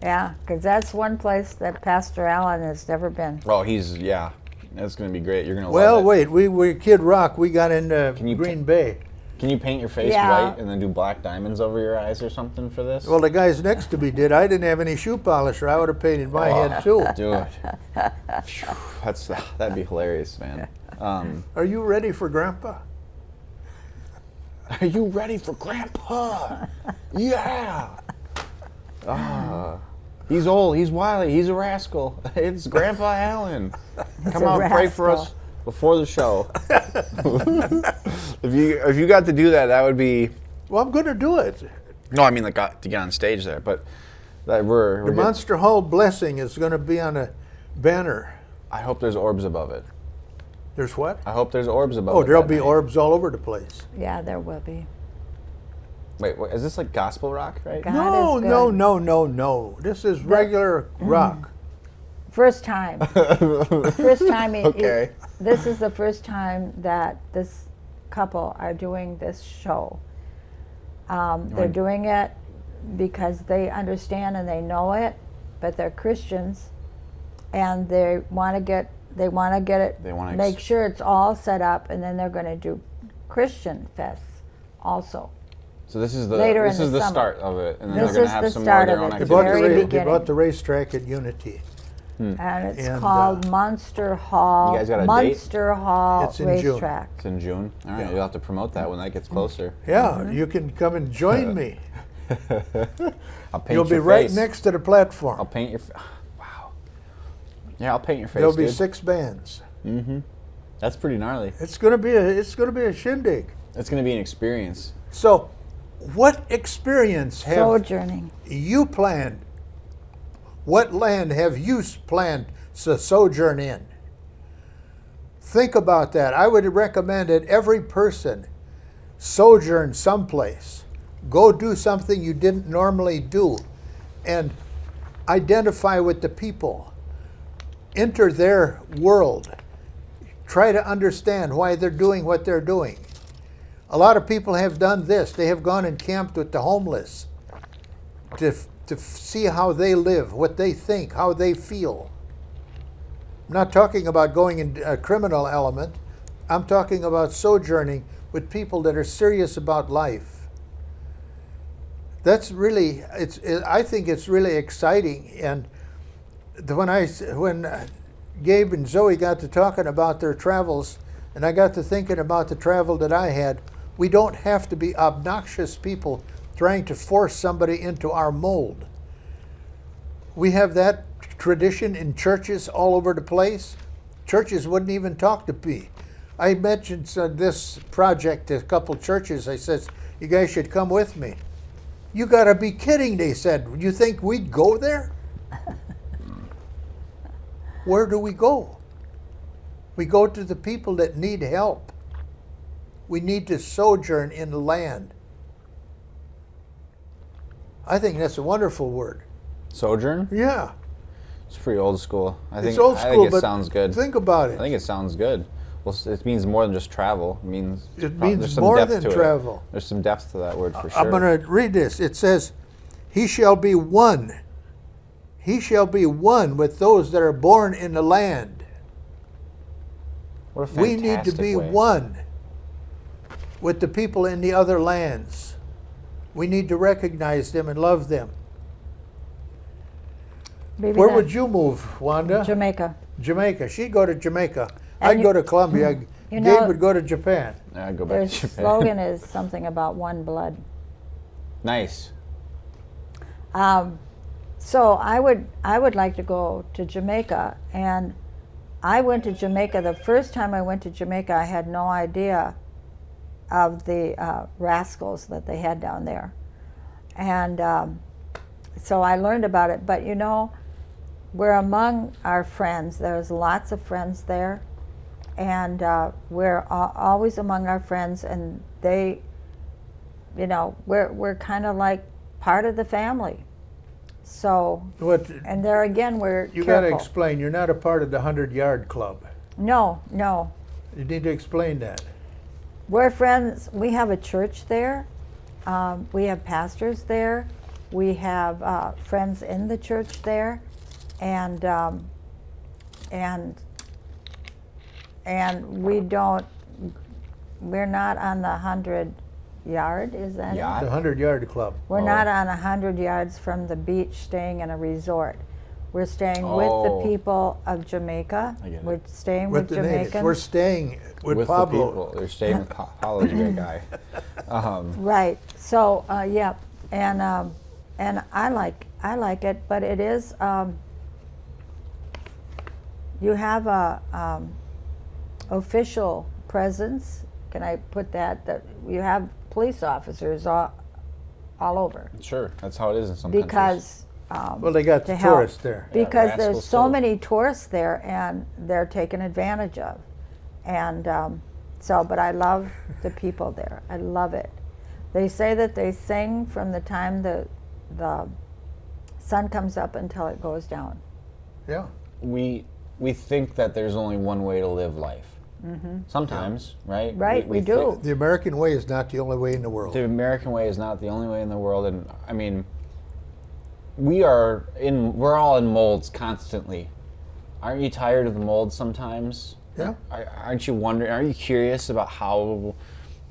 Yeah, because that's one place that Pastor Allen has never been. Oh, that's gonna be great. You're gonna Well, love it. wait, we Kid Rock. We got into you Green Bay. Can you paint your face Yeah. white and then do black diamonds over your eyes or something for this? Well, the guys next to me did. I didn't have any shoe polish, or I would have painted my head too. Dude, that'd be hilarious, man. Are you ready for Grandpa? Are you ready for Grandpa? Yeah. He's old. He's wily. He's a rascal. It's Grandpa Allen. Come a on, pray for rascal. us before the show. If you got to do that, that would be. Well, I'm going to do it. No, I mean like to get on stage there, but that we're The getting- Monster Hall blessing is going to be on a banner. I hope there's orbs above it. There's what? I hope there's orbs above it. Oh, there'll that be night. orbs all over the place. Yeah, there will be. Wait, is this like gospel rock, right? God No, is no, good. no, no, no. This is regular rock. First time. First time. Okay. This is the first time that this couple are doing this show. They're doing it because they understand and they know it, but they're Christians, and they want to get it. They wanna make sure it's all set up, and then they're going to do Christian fests also. So this is the Later this in is the the summer. start of it, and then This they're is gonna have the some start more of their of own it. They The bought, very the they beginning. bought the racetrack at Unity. And it's And, called Monster Hall. You guys got a date? Monster Hall It's in June. Racetrack. It's in June. All right, Yeah. you'll have to promote that when that gets closer. Yeah, you can come and join me. I'll paint You'll be your right face. next to the platform. I'll paint your. Wow. Yeah, I'll paint your face. There'll be dude. 6 bands. That's pretty gnarly. It's gonna be a shindig. It's gonna be an experience. So, what experience have Sojourning. you planned? What land have you planned to sojourn in? Think about that. I would recommend that every person sojourn someplace. Go do something you didn't normally do, and identify with the people. Enter their world. Try to understand why they're doing what they're doing. A lot of people have done this. They have gone and camped with the homeless to see how they live, what they think, how they feel. I'm not talking about going in a criminal element. I'm talking about sojourning with people that are serious about life. That's really, I think it's really exciting. And when Gabe and Zoe got to talking about their travels, and I got to thinking about the travel that I had, we don't have to be obnoxious people trying to force somebody into our mold. We have that tradition in churches all over the place. Churches wouldn't even talk to me. I mentioned this project to a couple churches. I said, you guys should come with me. You gotta be kidding, they said. You think we'd go there? Where do we go? We go to the people that need help. We need to sojourn in the land. I think that's a wonderful word. Sojourn? Yeah, It's pretty old school. I think it's old I school, think it but sounds good. think about I it. think it sounds good. Well, it means more than just travel. It means It there's means some more depth than to it. travel. There's some depth to that word for sure. I'm going to read this. It says, he shall be one. He shall be one with those that are born in the land. What a We need to fantastic be way. one with the people in the other lands. We need to recognize them and love them. Maybe Where that- would you move, Wanda? Jamaica. Jamaica. She'd go to Jamaica. And I'd you- go to Colombia. you Gabe know- would go to Japan. Yeah, I'd go Their back to Japan. slogan is something about one blood. Nice. So I would like to go to Jamaica, and I went to Jamaica. The first time I went to Jamaica, I had no idea of the rascals that they had down there, and so I learned about it. But you know, we're among our friends. There's lots of friends there, and we're always among our friends, and they, you know, we're kind of like part of the family. So, What and there again, we're you got to careful. explain? You're not a part of the 100-yard club. No. You need to explain that. We're friends. We have a church there. We have pastors there. We have friends in the church there, and we don't. We're not on the 100 Yard, is that Yacht? it? The 100-yard club. We're Oh. not on 100 yards from the beach staying in a resort. We're staying with Oh. the people of Jamaica. I get it. We're staying With with the natives. Jamaicans. We're staying with the Pablo. people. They're staying with Paulo's a great guy. Right. So yeah, and I like it, but it is you have a official presence. Can I put that you have police officers all over Sure, that's how it is in some countries. because Well, they got to the help. tourists there. because rascals there's so too. many tourists there and they're taken advantage of, and but I love the people there. I love it. They say that they sing from the time the sun comes up until it goes down. Yeah. We think that there's only one way to live life. Sometimes, right? Right, we do. think The American way is not the only way in the world. the American way is not the only way in the world, and I mean, we're all in molds constantly. Aren't you tired of the molds sometimes? Yeah. Aren't you wondering? Are you curious about how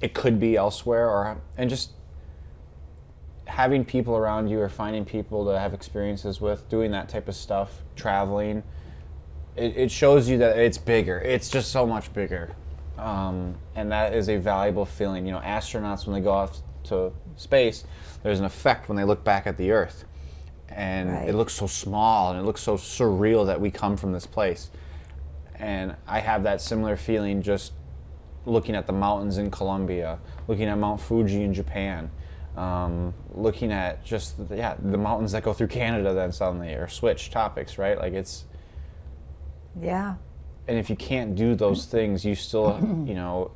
it could be elsewhere, and just having people around you or finding people to have experiences with, doing that type of stuff, traveling? It shows you that it's bigger. It's just so much bigger, and that is a valuable feeling. You know, astronauts, when they go off to space, there's an effect when they look back at the Earth, and Right. it looks so small and it looks so surreal that we come from this place. And I have that similar feeling just looking at the mountains in Colombia, looking at Mount Fuji in Japan, looking at just the mountains that go through Canada then suddenly, or switch topics, right? Like it's. Yeah. And if you can't do those things, you still, you know,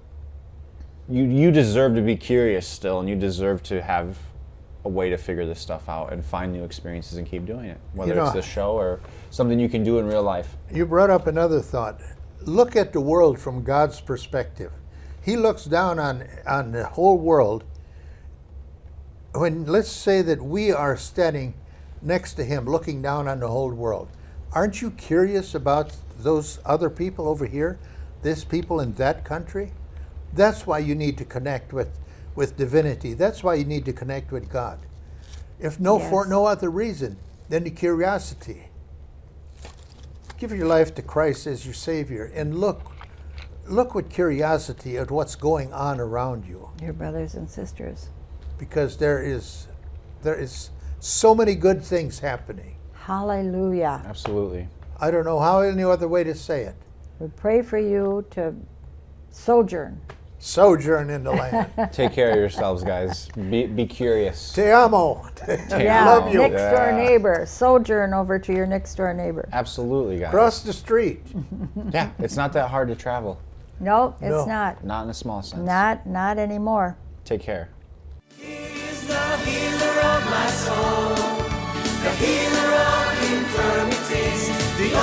you deserve to be curious still, and you deserve to have a way to figure this stuff out and find new experiences and keep doing it, whether You know, it's this show or something you can do in real life. You brought up another thought. Look at the world from God's perspective. He looks down on the whole world. When, let's say that we are standing next to him, looking down on the whole world. Aren't you curious about those other people over here, this people in that country? That's why you need to connect with divinity. That's why you need to connect with God. If for Yes. no other reason than the curiosity. Give your life to Christ as your Savior, and look with curiosity at what's going on around you, Your brothers and sisters. because there is so many good things happening. Hallelujah. Absolutely. I don't know how any other way to say it. We pray for you to sojourn. Sojourn in the land. Take care of yourselves, guys. Be curious. Te amo. Yeah, Love you. next door Yeah. neighbor. Sojourn over to your next door neighbor. Absolutely, guys. Cross the street. Yeah, it's not that hard to travel. No, it's No. not. Not in a small sense. Not anymore. Take care. He is the healer of my soul, the healer of infirmities, the